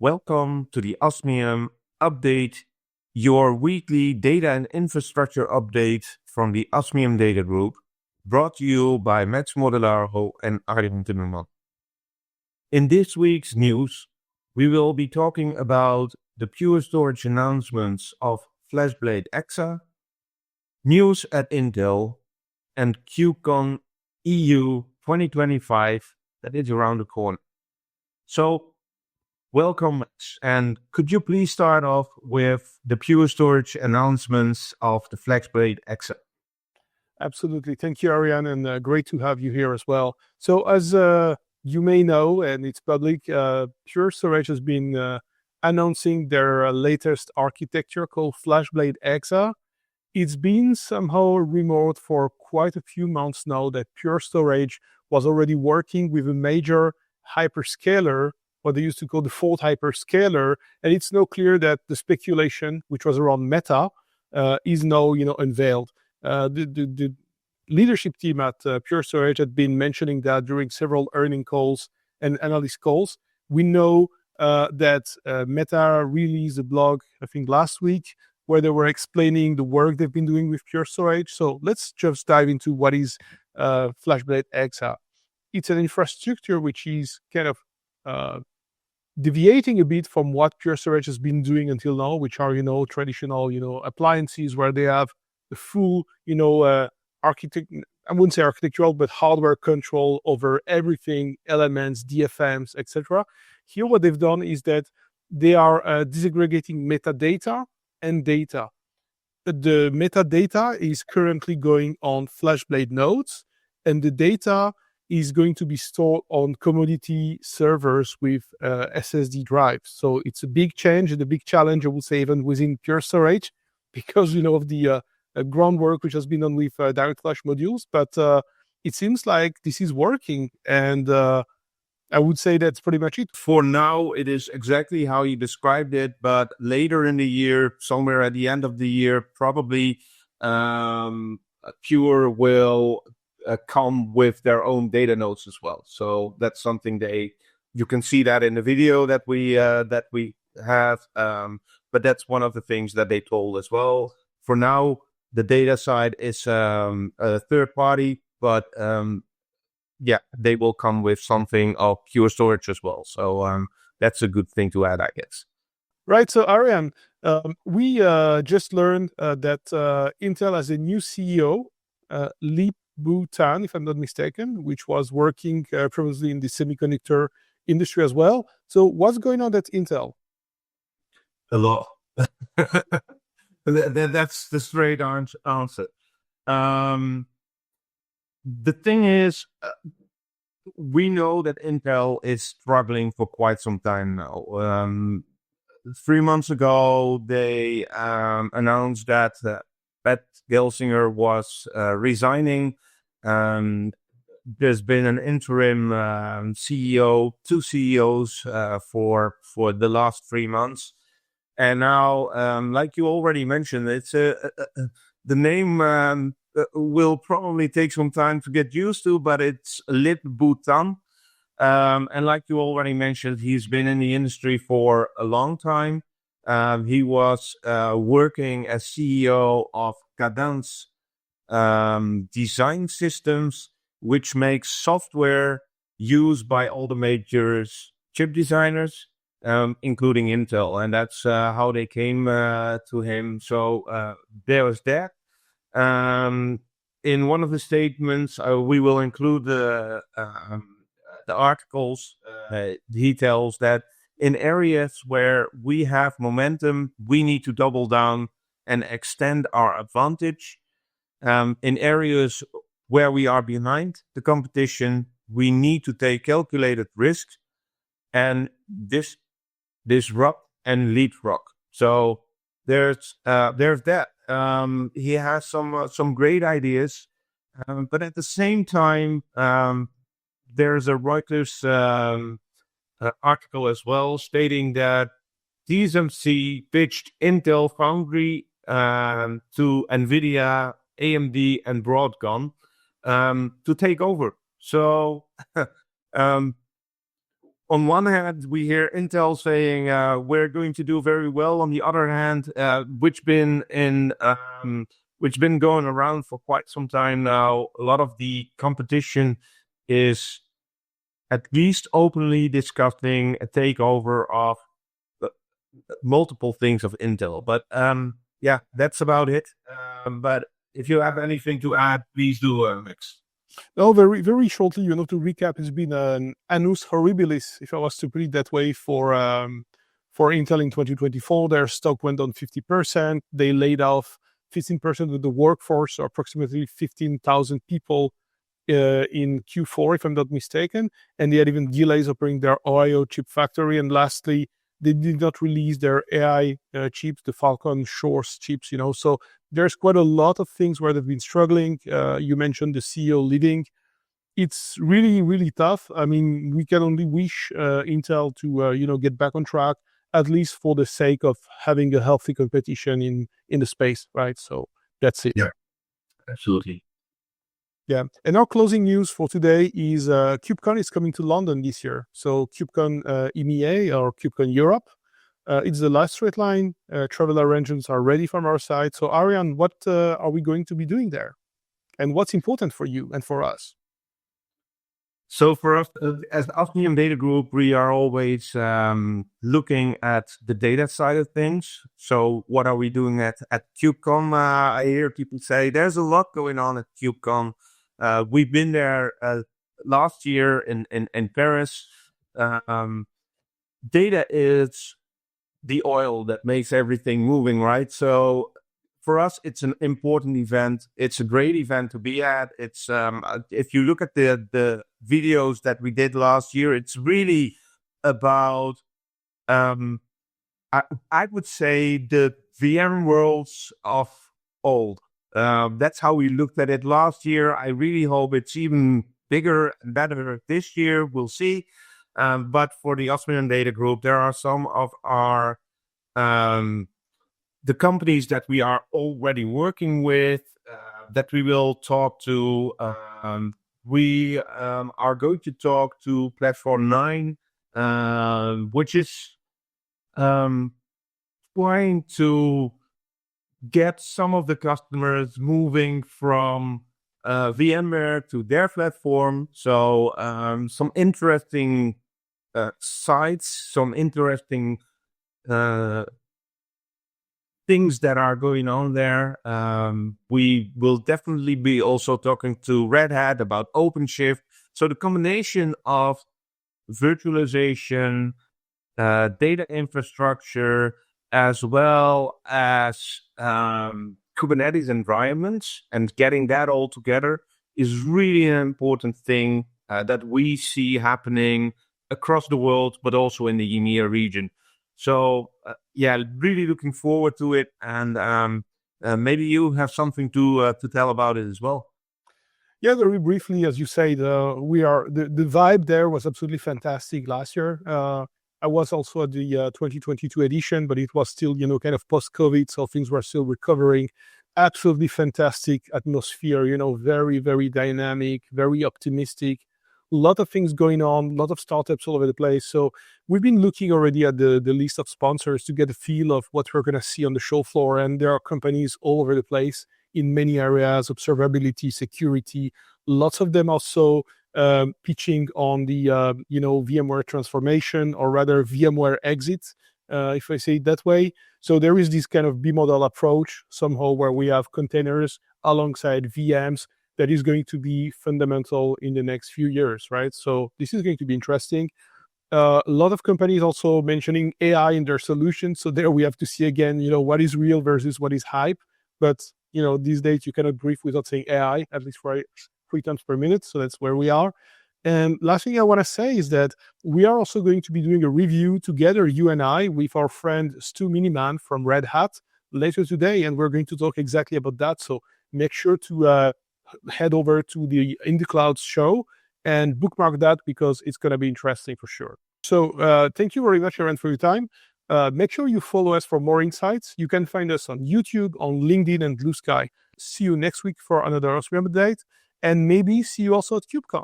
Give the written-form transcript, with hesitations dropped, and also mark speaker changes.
Speaker 1: Welcome to the Osmium Update, your weekly data and infrastructure update from the Osmium Data Group, brought to you by Mortillaro and Arjan Timmerman. In this week's news, we will be talking about the Pure Storage announcements of FlashBlade EXA, news at Intel, and KubeCon EU 2025 that is around the corner. So, welcome, and could you please start off with the Pure Storage announcements of the FlashBlade EXA?
Speaker 2: Absolutely. Thank you, Arjan, and great to have you here as well. So as you may know, and it's public, Pure Storage has been announcing their latest architecture called FlashBlade EXA. It's been somehow remote for quite a few months now that Pure Storage was already working with a major hyperscaler, what they used to call the fourth hyperscaler, and it's now clear that the speculation, which was around Meta, is now unveiled. The leadership team at Pure Storage had been mentioning that during several earnings calls and analyst calls. We know that Meta released a blog, I think last week, where they were explaining the work they've been doing with Pure Storage. So let's just dive into what is FlashBlade EXA. It's an infrastructure which is kind of deviating a bit from what Pure Storage has been doing until now, which are traditional appliances where they have the full I wouldn't say architectural, but hardware control over everything, elements, DFMs, etc. Here, what they've done is that they are disaggregating metadata and data. The metadata is currently going on FlashBlade nodes, and the data is going to be stored on commodity servers with SSD drives. So it's a big change and a big challenge, I would say, even within Pure Storage, because of the groundwork which has been done with direct flash modules. But it seems like this is working, and I would say that's pretty much it.
Speaker 1: For now, it is exactly how you described it, but later in the year, somewhere at the end of the year, probably Pure will come with their own data nodes as well. So that's something you can see that in the video that we have, but that's one of the things that they told as well. For now, the data side is a third party, but they will come with something of Pure Storage as well. So that's a good thing to add, I guess.
Speaker 2: Right. So Arjan, we just learned that Intel has a new CEO, Lip Bu Tan, if I'm not mistaken, which was working previously in the semiconductor industry as well. So what's going on at Intel?
Speaker 1: A lot. That's the straight answer. The thing is, we know that Intel is struggling for quite some time now. 3 months ago, they announced that Pat Gelsinger was resigning. There's been an interim CEO, two CEOs for the last 3 months. And now, like you already mentioned, it's the name will probably take some time to get used to, but it's Lip Bu Tan. And like you already mentioned, he's been in the industry for a long time. He was working as CEO of Cadence Design Systems, which makes software used by all the major chip designers, including Intel. And that's how they came to him. So there was that. In one of the statements, we will include the articles. He tells that in areas where we have momentum, we need to double down and extend our advantage. In areas where we are behind the competition, we need to take calculated risks and disrupt and leapfrog. So there's that. He has some great ideas, but at the same time, there's a Reuters article as well stating that TSMC pitched Intel Foundry to NVIDIA, AMD, and Broadcom to take over. So on one hand, we hear Intel saying we're going to do very well. On the other hand, which been going around for quite some time now. A lot of the competition is at least openly discussing a takeover of multiple things of Intel. But yeah, that's about it. But if you have anything to add, please do, Max.
Speaker 2: No, very, very shortly, to recap, it's been an annus horribilis, if I was to put it that way, for Intel in 2024. Their stock went down 50%. They laid off 15% of the workforce, or approximately 15,000 people in Q4, if I'm not mistaken. And they had even delays opening their Ohio chip factory. And lastly, they did not release their AI chips, the Falcon Shores chips, So there's quite a lot of things where they've been struggling. You mentioned the CEO leaving. It's really, really tough. I mean, we can only wish Intel to, get back on track, at least for the sake of having a healthy competition in the space, right? So that's it.
Speaker 1: Yeah, absolutely.
Speaker 2: Yeah, and our closing news for today is KubeCon is coming to London this year. So KubeCon EMEA or KubeCon Europe, it's the last straight line. Travel arrangements are ready from our side. So Arjan, what are we going to be doing there? And what's important for you and for us?
Speaker 1: So for us, as Osmium Data Group, we are always looking at the data side of things. So what are we doing at KubeCon? I hear people say there's a lot going on at KubeCon. We've been there last year in Paris. Data is the oil that makes everything moving, right? So for us, it's an important event. It's a great event to be at. It's if you look at the videos that we did last year, it's really about I would say the VM worlds of old. That's how we looked at it last year. I really hope it's even bigger and better this year. We'll see. But for the Osmium Data Group, there are some of our the companies that we are already working with that we will talk to. We are going to talk to Platform 9, which is trying to get some of the customers moving from VMware to their platform. So some interesting sites, some interesting things that are going on there. We will definitely be also talking to Red Hat about OpenShift. So the combination of virtualization, data infrastructure, as well as Kubernetes environments, and getting that all together is really an important thing that we see happening across the world, but also in the EMEA region. So yeah, really looking forward to it, and maybe you have something to tell about it as well.
Speaker 2: Yeah, very briefly, as you say, the vibe there was absolutely fantastic last year. I was also at the 2022 edition, but it was still, kind of post-COVID, so things were still recovering. Absolutely fantastic atmosphere, very, very dynamic, very optimistic. A lot of things going on, a lot of startups all over the place. So we've been looking already at the list of sponsors to get a feel of what we're going to see on the show floor. And there are companies all over the place in many areas, observability, security. Lots of them also pitching on the VMware transformation, or rather VMware exit, if I say it that way. So there is this kind of bimodal approach somehow where we have containers alongside VMs that is going to be fundamental in the next few years, right? So this is going to be interesting. A lot of companies also mentioning AI in their solutions. So there we have to see again, what is real versus what is hype. But, these days you cannot brief without saying AI, at least for 3 times per minute. So that's where we are. And last thing I want to say is that we are also going to be doing a review together, you and I, with our friend Stu Miniman from Red Hat later today. And we're going to talk exactly about that. So make sure to head over to the In the Clouds show and bookmark that, because it's going to be interesting for sure. So thank you very much, Aaron, for your time. Make sure you follow us for more insights. You can find us on YouTube, on LinkedIn, and Blue Sky. See you next week for another Osmium update, and maybe see you also at KubeCon.